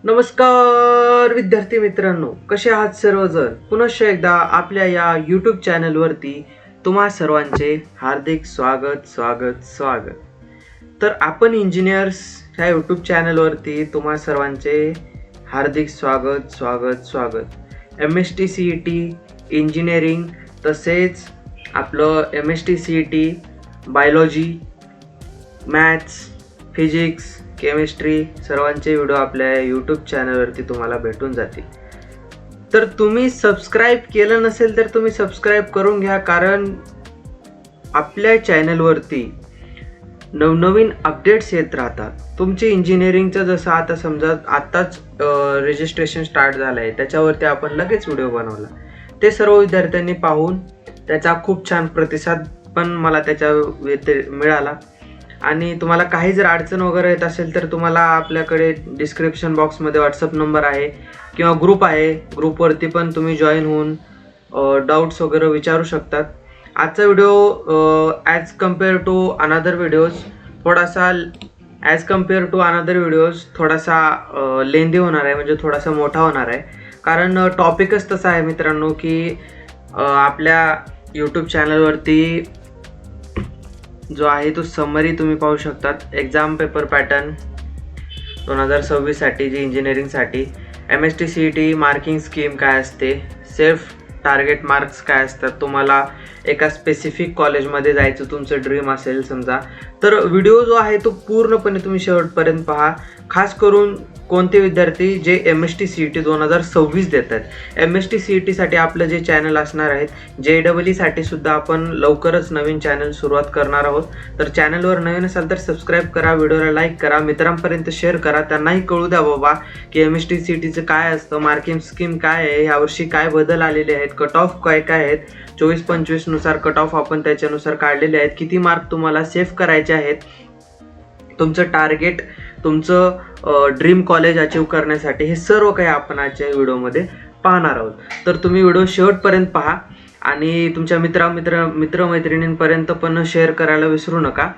नमस्कार विद्यार्थी मित्रांनो, कसे आहात सर्वजण? पुनश्च एकदा आपल्या या यूट्यूब चॅनलवरती तुम्हा सर्वांचे हार्दिक स्वागत. तर आपण इंजिनियर्स ह्या यूट्यूब चॅनलवरती तुम्हा सर्वांचे हार्दिक स्वागत. MSTCET इंजिनिअरिंग तसेच आपलं MSTCET biology, maths, physics, chemistry सर्वांचे व्हिडिओ आपल्या यूट्यूब चॅनलवरती तुम्हाला भेटून जातील. तर तुम्ही सबस्क्राईब केलं नसेल तर तुम्ही सबस्क्राईब करून घ्या, कारण आपल्या चॅनलवरती नवनवीन अपडेट्स येत राहतात. तुमचे इंजिनिअरिंगचं जसं आता समजा आत्ताच रजिस्ट्रेशन स्टार्ट झालं आहे, त्याच्यावरती आपण लगेच व्हिडिओ बनवला. ते सर्व विद्यार्थ्यांनी पाहून त्याचा खूप छान प्रतिसाद पण मला त्याच्या मिळाला. आणि तुम्हाला काही जर अडचण वगैरे येत असेल तर तुम्हाला आपल्याकडे डिस्क्रिप्शन बॉक्समध्ये व्हॉट्सअप नंबर आहे किंवा ग्रुप आहे. ग्रुपवरती पण तुम्ही जॉईन होऊन डाऊट्स वगैरे विचारू शकतात. आजचा video as compare to another videos थोडासा लेंदी होणार आहे, म्हणजे थोडासा मोठा होणार आहे. कारण टॉपिकच तसा आहे मित्रांनो की आपल्या यूट्यूब चॅनलवरती जो आहे तो समरी तुम्ही पाहू शकतात. एक्झाम पेपर पॅटर्न 2026साठी जी इंजिनिअरिंगसाठी MSTCET मार्किंग स्कीम काय असते, सेल्फ टार्गेट मार्क्स काय असतात, तुम्हाला एका स्पेसिफिक कॉलेजमध्ये जायचं तुमचं ड्रीम असेल समजा, तर व्हिडिओ जो आहे तो पूर्णपणे तुम्ही शेवटपर्यंत पहा. खास करून कोणते विद्यार्थी जे MSTCET 2026 देत आहेत. MSTCETसाठी आपलं जे चॅनल असणार आहेत, JEE साठी सुद्धा आपण लवकरच नवीन चॅनल सुरुवात करणार आहोत. तर चॅनलवर नवीन असाल तर सबस्क्राईब करा, व्हिडिओला लाईक करा, मित्रांपर्यंत शेअर करा, त्यांनाही कळू द्या बाबा की MSTCETचं काय असतं, मार्किंग स्कीम काय आहे, यावर्षी काय बदल आलेले आहेत, कट ऑफ काय आहेत, 24-25 नुसार कट ऑफ आपण त्याच्यानुसार काढलेले आहेत, किती मार्क तुम्हाला सेव्ह करायचे आहेत, तुमचं टार्गेट, तुमचं ड्रीम कॉलेज अचीव करण्यासाठी, हे सर्व काही आपण आजच्या व्हिडिओमध्ये पाहणार आहोत. तर तुम्ही व्हिडिओ शेवटपर्यंत पहा आणि तुमच्या मित्रमैत्रिणींपर्यंत पण शेअर करायला विसरू नका.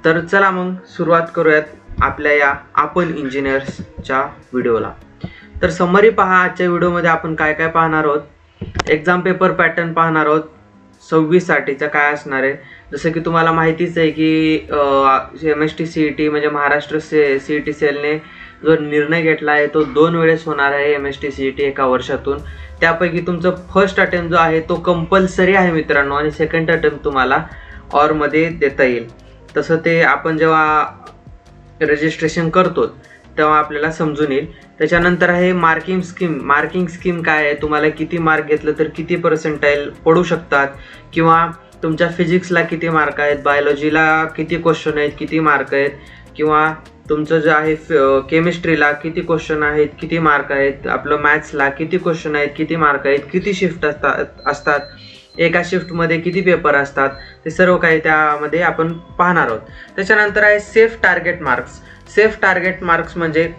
तर चला मग सुरुवात करूयात आपल्या या आपण इंजिनियर्सच्या व्हिडिओला. तर समरी पहा. आजच्या व्हिडिओमध्ये आपण काय काय पाहणार आहोत. एक्झाम पेपर पॅटर्न पाहणार आहोत 26साठीचा काय असणार आहे. जसं की तुम्हाला माहितीच आहे की MSTCET म्हणजे महाराष्ट्र CET सेलने जो निर्णय घेतला आहे तो 2 वेळेस होणार आहे MSTCET एका वर्षातून. त्यापैकी तुमचं फर्स्ट अटेम्प्ट जो आहे तो कंपल्सरी आहे मित्रांनो, आणि सेकंड अटेम्प्ट तुम्हाला ऑरमध्ये देता येईल. तसं ते आपण जेव्हा रजिस्ट्रेशन करतो तेव्हा आपल्याला समजून येईल. त्याच्यानंतर आहे मार्किंग स्कीम काय आहे, तुम्हाला किती मार्क घेतलं तर किती पर्सेंटाईल पडू शकतात, किंवा तुमच्या फिजिक्सला किती मार्क आहेत, बायोलॉजीला किती क्वेश्चन आहेत, किती मार्क आहेत, किंवा तुमचं जे आहे केमिस्ट्रीला किती क्वेश्चन आहेत, किती मार्क आहेत, आपलं मॅथ्सला किती क्वेश्चन आहेत, किती मार्क आहेत, किती शिफ्ट असतात, एका शिफ्टमध्ये किती पेपर असतात, ते सर्व काही त्यामध्ये आपण पाहणार आहोत. त्याच्यानंतर आहे सेल्फ टार्गेट मार्क्स म्हणजे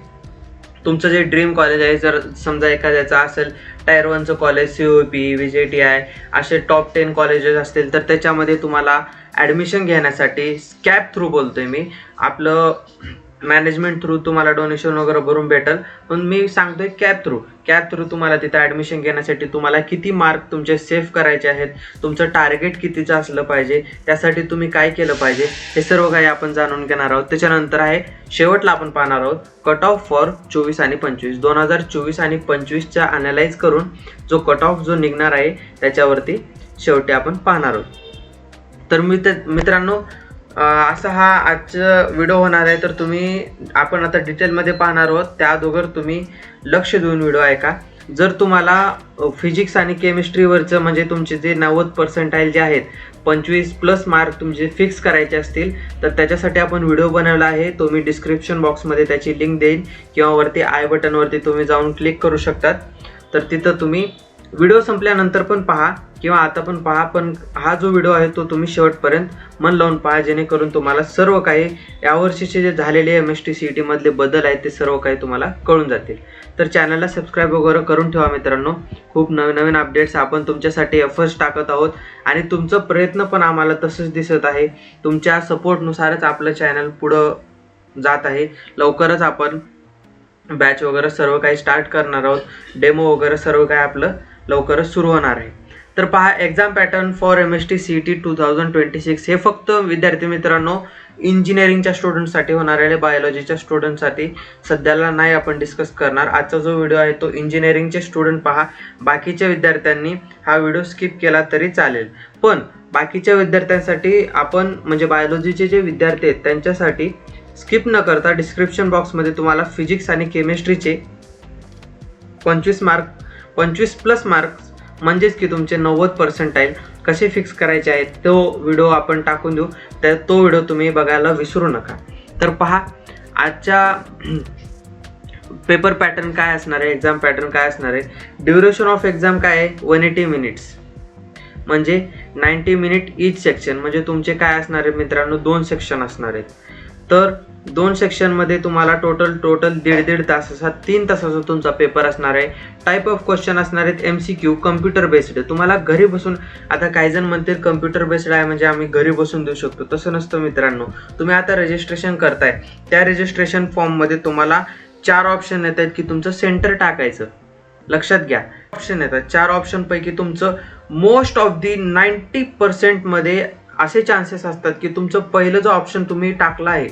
तुमचं जे ड्रीम कॉलेज आहे, जर समजा एखाद्याचं असेल टायर 1चं कॉलेज, COP, VJTI असे टॉप 10 कॉलेजेस असतील, तर त्याच्यामध्ये तुम्हाला ॲडमिशन घेण्यासाठी कॅप थ्रू बोलतोय मी, आपलं मॅनेजमेंट थ्रू तुम्हाला डोनेशन वगैरे भरून भेटेल, पण मी सांगतोय कॅप थ्रू तुम्हाला तिथं ॲडमिशन घेण्यासाठी तुम्हाला किती मार्क तुमचे सेव्ह करायचे आहेत, तुमचं टार्गेट कितीचं असलं पाहिजे, त्यासाठी तुम्ही काय केलं पाहिजे, हे सर्व काही आपण जाणून घेणार आहोत. त्याच्यानंतर आहे शेवटला आपण पाहणार आहोत कट ऑफ फॉर 24 आणि 25 2024 आणि 25च्या अनालाइज करून जो कट ऑफ जो निघणार आहे त्याच्यावरती शेवटी आपण पाहणार आहोत. तर मित्रांनो असा हा आजचा व्हिडिओ होणार आहे. तर आपण आता डिटेलमध्ये पाहणार आहोत, त्या अगोदर तुम्ही लक्ष देऊन व्हिडिओ ऐका. जर तुम्हाला फिजिक्स आणि केमिस्ट्रीवरचं म्हणजे तुमचे जे 90% जे आहेत, 25+ मार्क तुमचे फिक्स करायचे असतील, तर त्याच्यासाठी आपण व्हिडिओ बनवला आहे. तो मी डिस्क्रिप्शन बॉक्समध्ये त्याची लिंक देईन किंवा वरती आय बटनवरती तुम्ही जाऊन क्लिक करू शकतात. तर तिथं तुम्ही व्हिडिओ संपल्यानंतर पण पहा किंवा आता पण पहा, पण हा जो व्हिडिओ आहे तो तुम्ही शेवटपर्यंत मन लावून पहा, जेणेकरून तुम्हाला सर्व काही यावर्षीचे जे झालेले MSTCET मधले बदल आहेत ते सर्व काही तुम्हाला कळून जातील. तर चॅनलला सबस्क्राईब वगैरे करून ठेवा मित्रांनो. खूप नवीन अपडेट्स आपण तुमच्यासाठी एफर्ट्स टाकत आहोत आणि तुमचं प्रयत्न पण आम्हाला तसंच दिसत आहे. तुमच्या सपोर्टनुसारच आपलं चॅनल पुढं जात आहे. लवकरच आपण बॅच वगैरे सर्व काही स्टार्ट करणार आहोत. डेमो वगैरे सर्व काही आपलं लवकरच सुरू होणार आहे. तर पहा, exam pattern for MST CET 2026 हे फक्त विद्यार्थी मित्रांनो इंजिनिअरिंगच्या स्टुडंटसाठी होणार आहे. बायोलॉजीच्या स्टुडंटसाठी सध्याला नाही आपण डिस्कस करणार. आजचा जो व्हिडिओ आहे तो इंजिनिअरिंगचे स्टुडंट पहा. बाकीच्या विद्यार्थ्यांनी हा व्हिडिओ स्किप केला तरी चालेल, पण बाकीच्या विद्यार्थ्यांसाठी आपण म्हणजे बायोलॉजीचे जे विद्यार्थी आहेत त्यांच्यासाठी स्किप न करता डिस्क्रिप्शन बॉक्समध्ये तुम्हाला फिजिक्स आणि केमिस्ट्रीचे 25+ मार्क्स म्हणजेच की तुमचे 90% कसे फिक्स करायचे आहेत तो व्हिडिओ आपण टाकून देऊ. तर तो व्हिडिओ तुम्ही बघायला विसरू नका. तर पहा, आजच्या पेपर पॅटर्न काय असणार आहे, एक्झाम पॅटर्न काय असणार आहे. ड्युरेशन ऑफ एक्झाम काय आहे, 180 मिनिट्स म्हणजे 90 मिनिट ईच सेक्शन. म्हणजे तुमचे काय असणार आहे मित्रांनो, 2 सेक्शन असणार आहेत. तर 2 सेक्शनमध्ये तुम्हाला टोटल दीड तासाचा 3 तासाचा तुमचा पेपर असणार आहे. टाईप ऑफ क्वेश्चन असणार आहेत MCQ, कम्प्युटर बेस्ड. तुम्हाला घरी बसून, आता काही जण म्हणतील कम्प्युटर बेस्ड आहे म्हणजे आम्ही घरी बसून देऊ शकतो, तसं नसतं मित्रांनो. तुम्ही आता रजिस्ट्रेशन करताय, त्या रजिस्ट्रेशन फॉर्ममध्ये तुम्हाला 4 ऑप्शन येतात की तुमचं सेंटर टाकायचं. लक्षात घ्या, ऑप्शन येतात. 4 ऑप्शनपैकी तुमचं मोस्ट ऑफ दी 90% मध्ये असे चान्सेस असतात की तुमचं पहिलं जो ऑप्शन तुम्ही टाकला आहे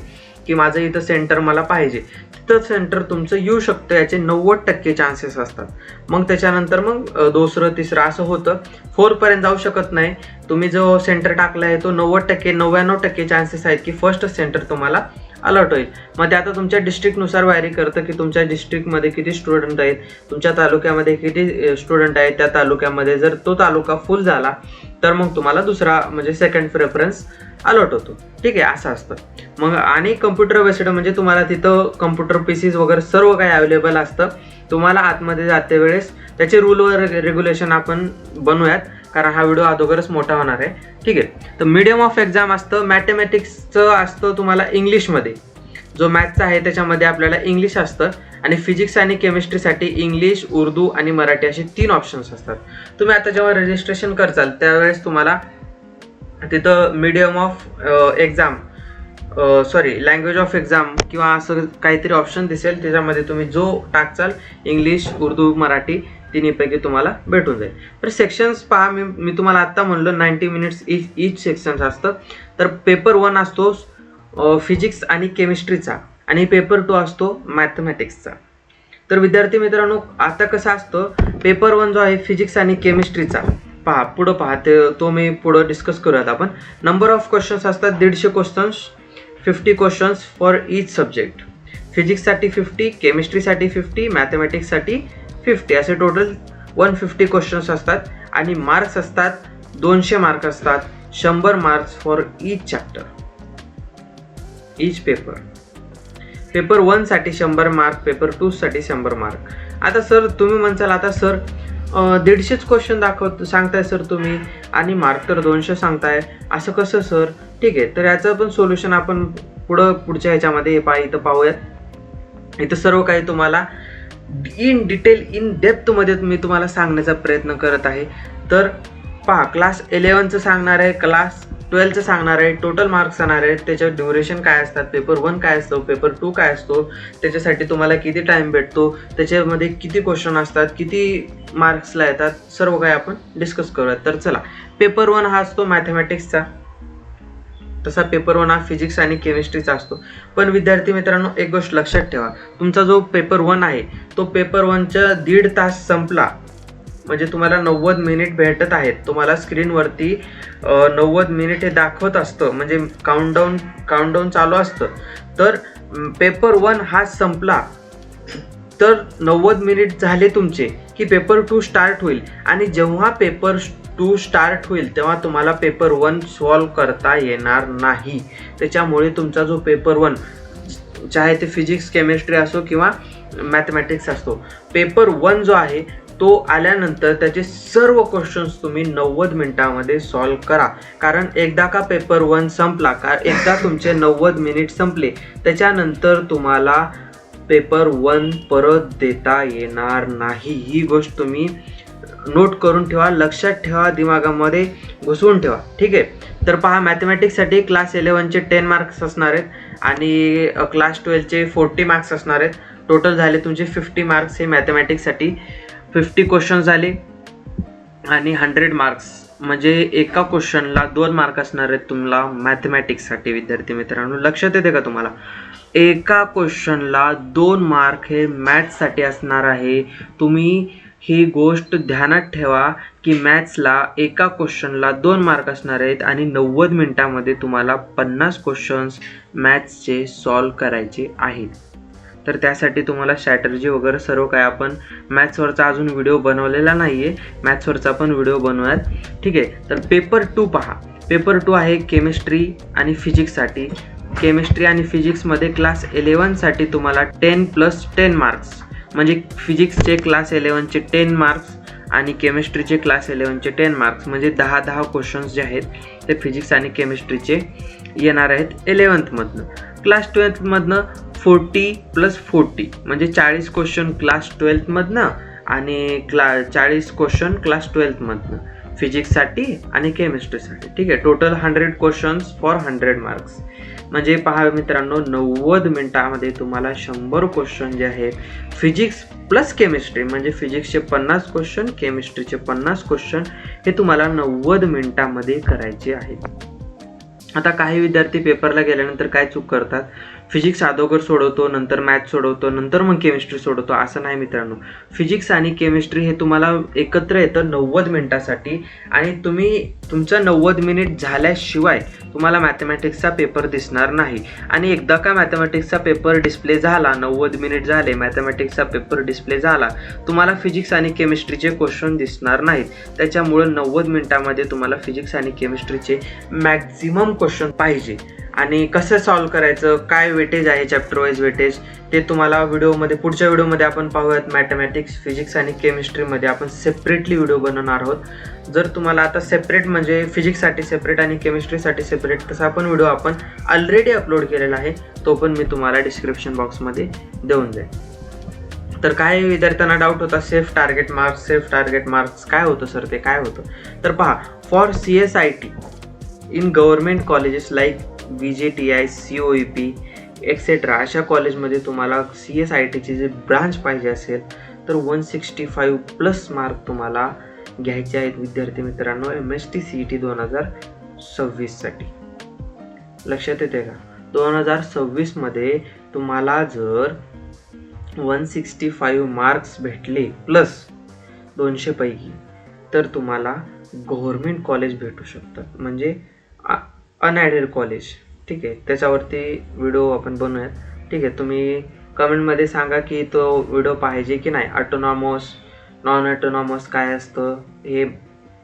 की माझं इथं सेंटर मला पाहिजे, तिथं सेंटर तुमचं येऊ शकतं, याचे 90% चान्सेस असतात. मग त्याच्यानंतर मग दुसरं तिसरं असं होतं, 4 पर्यंत जाऊ शकत नाही. तुम्ही जो सेंटर टाकला आहे तो 99% चान्सेस आहेत की फर्स्ट सेंटर तुम्हाला अलॉट होईल. मग ते आता तुमच्या डिस्ट्रिक्टनुसार व्हॅरी करतं की तुमच्या डिस्ट्रिक्टमध्ये किती स्टुडंट आहेत, तुमच्या तालुक्यामध्ये किती स्टुडंट आहेत. त्या तालुक्यामध्ये जर तो तालुका फुल झाला तर मग तुम्हाला दुसरा म्हणजे सेकंड प्रेफरन्स अलॉट होतो. ठीक आहे, असं असतं. मग आणि कम्प्युटर बेस्ड म्हणजे तुम्हाला तिथं कम्प्युटर पीसीज वगैरे सर्व काही अवेलेबल असतं. तुम्हाला आतमध्ये जाते वेळेस त्याचे रूल व रेग्युलेशन आपण बनवूयात, कारण हा व्हिडिओ अगोदरच मोठा होणार आहे. ठीक आहे. तर मीडियम ऑफ एक्झाम असतं, मॅथमॅटिक्सचं असतं तुम्हाला इंग्लिशमध्ये. जो मॅथ्सचा आहे त्याच्यामध्ये आपल्याला इंग्लिश असतं, आणि फिजिक्स आणि केमिस्ट्रीसाठी इंग्लिश, उर्दू आणि मराठी असे 3 ऑप्शन्स असतात. तुम्ही आता जेव्हा रजिस्ट्रेशन करचाल त्यावेळेस तुम्हाला तिथं medium of exam language of exam किंवा असं काहीतरी ऑप्शन दिसेल, त्याच्यामध्ये तुम्ही जो टाकचाल इंग्लिश, उर्दू, मराठी तिन्हीपैकी तुम्हाला भेटून जाईल. तर सेक्शन्स पहा, मी तुम्हाला आत्ता म्हणलं 90 मिनिट्स ईच सेक्शन्स असतं. तर पेपर 1 असतो फिजिक्स आणि केमिस्ट्रीचा, आणि पेपर 2 असतो मॅथमॅटिक्सचा. तर विद्यार्थी मित्रांनो, आता कसं असतं, पेपर 1 जो आहे फिजिक्स आणि केमिस्ट्रीचा, पहा पुढं पहा, तो मी पुढं डिस्कस करूयात आपण. नंबर ऑफ क्वेश्चन्स असतात 150 questions, 50 questions for each subject. फिजिक्ससाठी 50, केमिस्ट्रीसाठी 50, मॅथमॅटिक्ससाठी 50, असे टोटल 150 क्वेश्चन्स असतात. आणि मार्क्स असतात 200 मार्क असतात, 100 marks for each chapter, each paper. Paper 1 साठी 100 मार्क, पेपर 2 साठी 100 मार्क. आता सर तुम्ही म्हणसाल, आता सर 150 क्वेश्चन सांगताय सर तुम्ही, आणि मार्क तर 200 सांगताय, असं कसं सर? ठीक आहे, तर याचं पण सोल्युशन आपण पुढच्या ह्याच्यामध्ये इथं पाहूयात. इथं सर्व काही तुम्हाला इन डिटेल, इन डेप्थमध्ये मी तुम्हाला सांगण्याचा प्रयत्न करत आहे. तर पहा, क्लास 11चं सांगणार आहे, क्लास 12चं सांगणार आहे, टोटल मार्क्स सांगणार आहे, त्याच्यावर ड्युरेशन काय असतात, पेपर 1 काय असतो, पेपर 2 काय असतो, त्याच्यासाठी तुम्हाला किती टाईम भेटतो, त्याच्यामध्ये किती क्वेश्चन असतात, किती मार्क्सला येतात, सर्व काही आपण डिस्कस करूयात. तर चला, पेपर 1 हा असतो मॅथमॅटिक्सचा, तसा पेपर 1 हा फिजिक्स आणि केमिस्ट्रीचा असतो. पण विद्यार्थी मित्रांनो, एक गोष्ट लक्षात ठेवा, तुमचा जो पेपर 1 आहे तो पेपर 1च्या 1.5 तास संपला म्हणजे तुम्हाला 90 मिनिट भेटत आहेत. तुम्हाला स्क्रीनवरती 90 मिनिट हे दाखवत असतं, म्हणजे काउंटडाऊन चालू असतं. तर पेपर 1 हा संपला तर 90 मिनिट झाले तुमचे की पेपर 2 स्टार्ट होईल, आणि जेव्हा पेपर 2 स्टार्ट होईल तेव्हा तुम्हाला पेपर 1 सॉल्व करता येणार नाही. त्याच्यामुळे तुमचा जो पेपर 1, चाहे ते फिजिक्स केमिस्ट्री असो किंवा मॅथमॅटिक्स असतो, पेपर 1 जो आहे तो आल्यानंतर त्याचे सर्व क्वेश्चन्स तुम्ही 90 मिनिटामध्ये सॉल्व करा. कारण एकदा का पेपर 1 संपला, एकदा तुमचे 90 मिनिट संपले, त्याच्यानंतर तुम्हाला पेपर 1 परत देता येणार नाही. ही गोष्ट तुम्ही नोट करून ठेवा, लक्षात ठेवा, दिमागामध्ये घुसवून ठेवा. ठीक आहे. तर पहा, मॅथमॅटिक्ससाठी क्लास 11चे 10 मार्क्स असणार आहेत, आणि क्लास 12चे 40 मार्क्स असणार आहेत. टोटल झाले तुमचे 50 मार्क्स हे मॅथमॅटिक्ससाठी. 50 क्वेश्चन झाले आणि 100 मार्क्स म्हणजे एका क्वेश्चनला 2 मार्क असणार आहेत तुम्हाला मॅथमॅटिक्ससाठी. विद्यार्थी मित्रांनो, लक्षात येते का तुम्हाला? एका क्वेश्चनला 2 मार्क हे मॅथ्ससाठी असणार आहे. तुम्ही ही गोष्ट ध्यानात ठेवा की मॅथ्सला एका क्वेश्चनला 2 मार्क असणार आहेत आणि 90 मिनिटामध्ये तुम्हाला 50 क्वेश्चन्स मॅथ्सचे सॉल्व करायचे आहेत. तर त्यासाठी तुम्हाला स्ट्रॅटर्जी वगैरे सर्व काय आपण मॅथ्सवरचा अजून व्हिडिओ बनवलेला नाही आहे, मॅथ्सवरचा पण व्हिडिओ बनवूयात. ठीक आहे. तर पेपर 2 पहा. पेपर 2 आहे केमिस्ट्री आणि फिजिक्ससाठी. केमिस्ट्री आणि फिजिक्समध्ये क्लास 11साठी तुम्हाला 10+10 मार्क्स म्हणजे फिजिक्सचे क्लास 11चे 10 मार्क्स आणि केमिस्ट्रीचे क्लास 11चे 10 मार्क्स म्हणजे 10 क्वेश्चन्स जे आहेत ते फिजिक्स आणि केमिस्ट्रीचे येणार आहेत 11thमधनं. क्लास 12thमधनं 40+40 म्हणजे 40 क्वेश्चन क्लास 12thमधनं आणि 40 क्वेश्चन क्लास 12thमधनं फिजिक्ससाठी आणि केमिस्ट्रीसाठी. ठीक आहे. टोटल 100 क्वेश्चन्स फॉर 100 मार्क्स म्हणजे पहा मित्रांनो, 90 मिनिटामध्ये तुम्हाला 100 क्वेश्चन जे आहेत फिजिक्स प्लस केमिस्ट्री म्हणजे फिजिक्सचे 50 क्वेश्चन, केमिस्ट्रीचे 50 क्वेश्चन हे तुम्हाला 90 मिनिटामध्ये करायचे आहेत. आता काही विद्यार्थी पेपरला गेल्यानंतर काय चूक करतात, फिजिक्स अगोदर सोडवतो, नंतर मॅथ्स सोडवतो, नंतर मग केमिस्ट्री सोडवतो. असं नाही मित्रांनो. फिजिक्स आणि केमिस्ट्री हे तुम्हाला एकत्र येतं 90 मिनिटासाठी आणि तुम्ही तुमचं 90 मिनिट झाल्याशिवाय तुम्हाला मॅथमॅटिक्सचा पेपर दिसणार नाही. आणि एकदा का मॅथमॅटिक्सचा पेपर डिस्प्ले झाला, 90 मिनिट झाले, मॅथमॅटिक्सचा पेपर डिस्प्ले झाला, तुम्हाला फिजिक्स आणि केमिस्ट्रीचे क्वेश्चन दिसणार नाहीत. त्याच्यामुळं 90 मिनिटामध्ये तुम्हाला फिजिक्स आणि केमिस्ट्रीचे मॅक्झिमम क्वेश्चन पाहिजे. आणि कसं सॉल्व करायचं, काय वेटेज आहे, चॅप्टर वाईज वेटेज, ते तुम्हाला पुढच्या व्हिडिओमध्ये आपण पाहूयात. मॅथमॅटिक्स, फिजिक्स आणि केमिस्ट्रीमध्ये आपण सेपरेटली व्हिडिओ बनवणार आहोत. जर तुम्हाला आता सेपरेट म्हणजे फिजिक्ससाठी सेपरेट आणि केमिस्ट्रीसाठी सेपरेट तसा आपण व्हिडिओ आपण ऑलरेडी अपलोड केलेला आहे, तो पण मी तुम्हाला डिस्क्रिप्शन बॉक्समध्ये देऊन जाईल. तर काही विद्यार्थ्यांना डाऊट होता सेल्फ टार्गेट मार्क्स काय होतं सर, ते काय होतं? तर पहा, for CSIT in government colleges like VJTI, COEP etcetera अशा कॉलेजमध्ये तुम्हाला CSITची जे ब्रांच पाहिजे असेल तर 165+ मार्क तुम्हाला घ्यायचे आहेत विद्यार्थी मित्रांनो MST CET 2026साठी. लक्षात येते का? 2026मध्ये तुम्हाला जर 165 मार्क्स भेटले प्लस 200 पैकी तर तुम्हाला गव्हर्नमेंट कॉलेज भेटू शकतात म्हणजे अनॲडेड कॉलेज. ठीक आहे. त्याच्यावरती व्हिडिओ आपण बनवूयात. ठीक आहे. तुम्ही कमेंटमध्ये सांगा की तो व्हिडिओ पाहिजे की नाही. ऑटोनॉमस, नॉन ऑटोनॉमस काय असतं हे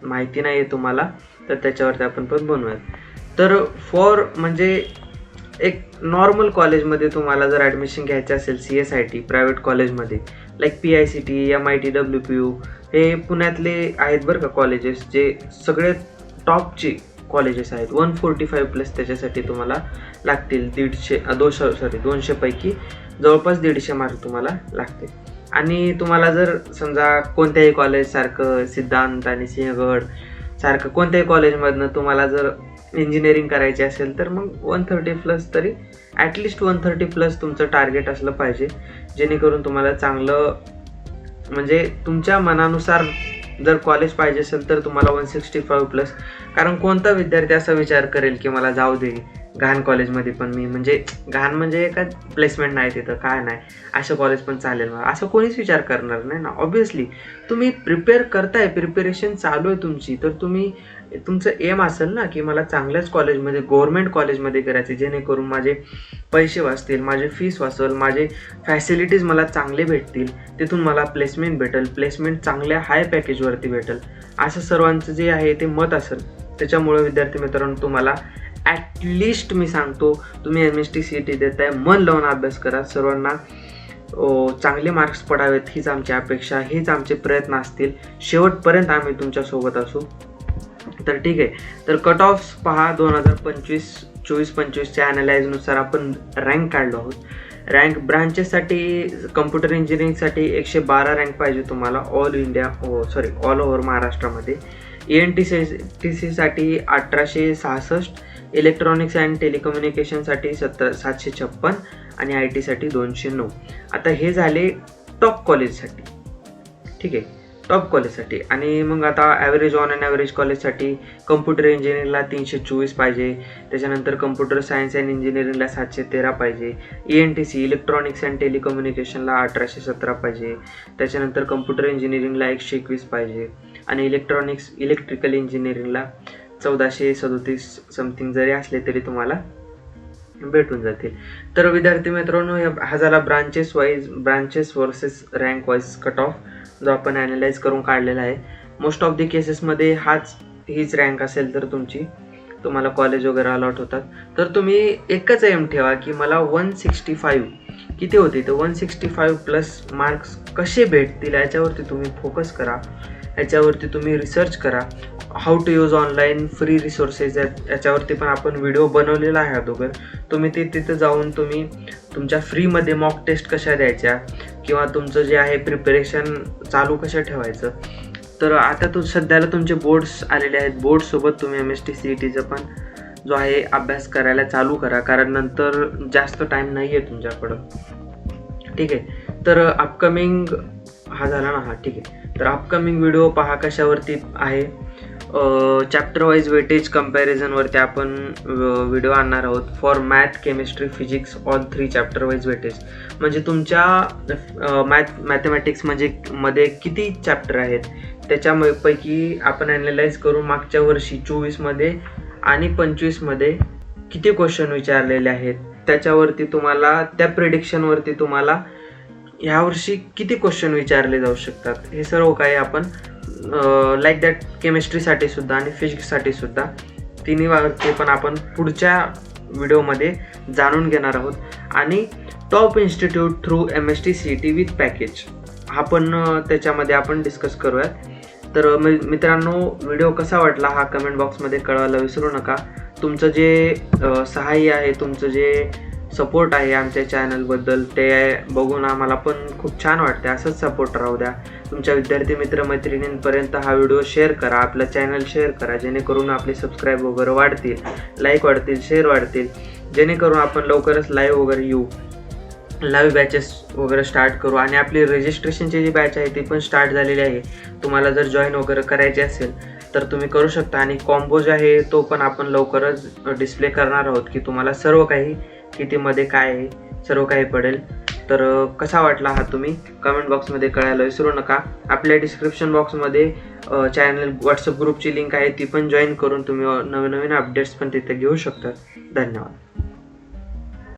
माहिती नाही आहे तुम्हाला, तर त्याच्यावरती आपण पण बनवूयात. तर फॉर म्हणजे एक नॉर्मल कॉलेजमध्ये तुम्हाला जर ॲडमिशन घ्यायचं असेल CSIT प्रायव्हेट कॉलेजमध्ये लाईक PICT, MIT, WPU हे पुण्यातले आहेत बरं का कॉलेजेस, जे सगळे टॉपचे कॉलेजेस आहेत. 145+ त्याच्यासाठी तुम्हाला लागतील. 200 पैकी जवळपास 150 मार्क तुम्हाला लागतील. आणि तुम्हाला जर समजा कोणत्याही कॉलेज सारखं सिद्धांत आणि सिंहगड सारखं कोणत्याही कॉलेजमधनं तुम्हाला जर इंजिनिअरिंग करायची असेल तर मग 130+ तरी ॲटलिस्ट 130+ तुमचं टार्गेट असलं पाहिजे, जेणेकरून तुम्हाला चांगलं म्हणजे तुमच्या मनानुसार जर कॉलेज पाहिजे असेल तर तुम्हाला 165+. कारण कोणता विद्यार्थी असा विचार करेल की मला जाऊ दे घाण कॉलेजमध्ये पण मी म्हणजे घाण म्हणजे काय प्लेसमेंट नाही तिथं काय नाही असं कॉलेज पण चालेल मला, असं कोणीच विचार करणार नाही ना. ऑब्व्हियसली तुम्ही प्रिपेअर करताय, प्रिपेरेशन चालू आहे तुमची, तर तुमचं एम असेल ना की मला चांगल्याच कॉलेजमध्ये गव्हर्नमेंट कॉलेजमध्ये करायचे, जेणेकरून माझे पैसे वाचतील, माझे फीस वाचेल, माझे फॅसिलिटीज मला चांगले भेटतील, तिथून मला प्लेसमेंट भेटेल, प्लेसमेंट चांगल्या हाय पॅकेजवरती भेटेल, असं सर्वांचं जे आहे ते मत असेल. त्याच्यामुळे विद्यार्थी मित्रांनो तुम्हाला ॲटलिस्ट मी सांगतो तुम्ही MST CET देताय, मन लावून अभ्यास करा. सर्वांना चांगले मार्क्स पडावेत हीच आमची अपेक्षा, हीच आमचे प्रयत्न असतील. शेवटपर्यंत आम्ही तुमच्यासोबत असू. तर ठीक आहे. तर कट ऑफ्स पहा 2024-25च्या ॲनालाइजनुसार आपण रँक काढलो आहोत. रँक ब्रांचेससाठी कम्प्युटर इंजिनिअरिंगसाठी 112 रँक पाहिजे तुम्हाला ऑल ओव्हर महाराष्ट्रामध्ये. ENTC साठी 1866, इलेक्ट्रॉनिक्स अँड टेलिकम्युनिकेशनसाठी 756 आणि आय टीसाठी 209. आता हे झाले टॉप कॉलेजसाठी, ठीक आहे, टॉप कॉलेजसाठी. आणि मग आता ॲव्हरेज ऑन अँड ॲव्हरेज कॉलेजसाठी कम्प्युटर इंजिनिअरिंगला 324 पाहिजे, त्याच्यानंतर कम्प्युटर सायन्स अँड इंजिनिअरिंगला 713 पाहिजे, ENTC इलेक्ट्रॉनिक्स अँड टेलिकम्युनिकेशनला 1817 पाहिजे, त्याच्यानंतर कम्प्युटर इंजिनिअरिंगला 121 पाहिजे, आणि इलेक्ट्रिकल इंजिनिअरिंगला 1437 समथिंग जरी असले तरी तुम्हाला भेटून जातील. तर विद्यार्थी मित्रांनो, हा झाला branches versus rank wise cut off जो आपण ॲनालाइज करून काढलेला आहे. मोस्ट ऑफ दी केसेसमध्ये हीच रँक असेल तर तुम्हाला कॉलेज वगैरे अलॉट होतात. तर तुम्ही एकच एम ठेवा की मला 165 किती होते, तर 165 प्लस मार्क्स कसे भेटतील याच्यावरती तुम्ही फोकस करा, याच्यावरती तुम्ही रिसर्च करा. How to use online free resources याच्यावरती पण आपण व्हिडिओ बनवलेला आहे अगोदर. तुम्ही तिथं जाऊन तुम्ही तुमच्या फ्रीमध्ये मॉक टेस्ट कशा द्यायच्या किंवा तुमचं जे आहे प्रिपरेशन चालू कसं ठेवायचं. तर आता सध्याला तुमचे बोर्ड्स आलेले आहेत, बोर्डसोबत तुम्ही MST CETचा पण जो आहे अभ्यास करायला चालू करा, कारण नंतर जास्त टाईम नाही आहे तुमच्याकडं, ठीक आहे. तर अपकमिंग हा झाला ना, ठीक आहे. तर अपकमिंग व्हिडिओ पहा कशावरती आहे, चॅप्टर वाईज वेटेज कम्पॅरिझनवरती आपण व्हिडिओ आणणार आहोत. For math, chemistry, physics all 3 chapter wise weightage, म्हणजे तुमच्या मॅथमॅटिक्स मध्ये किती चॅप्टर आहेत त्याच्यापैकी आपण ॲनालाइज करून मागच्या वर्षी 24मध्ये आणि 25मध्ये किती क्वेश्चन विचारलेले आहेत, त्याच्यावरती तुम्हाला त्या प्रेडिक्शनवरती तुम्हाला ह्यावर्षी किती क्वेश्चन विचारले जाऊ शकतात, हे सर्व काही आपण लाईक दॅट केमिस्ट्रीसाठी सुद्धा आणि फिजिक्ससाठी सुद्धा तिन्हीवरती पण आपण पुढच्या व्हिडिओमध्ये जाणून घेणार आहोत. आणि top institute through MST CET with package हा पण त्याच्यामध्ये आपण डिस्कस करूयात. तर मित्रांनो, व्हिडिओ कसा वाटला हा कमेंट बॉक्समध्ये कळवायला विसरू नका. तुमचं जे सहाय्य आहे, तुमचं जे सपोर्ट आहे आमच्या चॅनलबद्दल, ते बघून आम्हाला पण खूप छान वाटते. असंच सपोर्ट राहू द्या. तुमच्या विद्यार्थी मित्रमैत्रिणींपर्यंत हा व्हिडिओ शेअर करा, आपलं चॅनल शेअर करा, जेणेकरून आपले सबस्क्राईब वगैरे वाढतील, लाईक वाढतील, शेअर वाढतील, जेणेकरून आपण लवकरच लाईव्ह वगैरे येऊ, लाईव्ह बॅचेस वगैरे स्टार्ट करू. आणि आपली रजिस्ट्रेशनची जी बॅच आहे ती पण स्टार्ट झालेली आहे. तुम्हाला जर जॉईन वगैरे करायची असेल तर तुम्ही करू शकता. आणि कॉम्बो जे आहे तो पण आपण लवकरच डिस्प्ले करणार आहोत की तुम्हाला सर्व काही कितीमध्ये काय आहे सर्व काही पडेल. तर कसा वाटला हा तुम्ही कमेंट बॉक्समध्ये कळायला विसरू नका. आपल्या डिस्क्रिप्शन बॉक्समध्ये चॅनल व्हॉट्सअप ग्रुपची लिंक आहे, ती पण जॉईन करून तुम्ही नवीन अपडेट्स पण तिथे घेऊ शकता. धन्यवाद.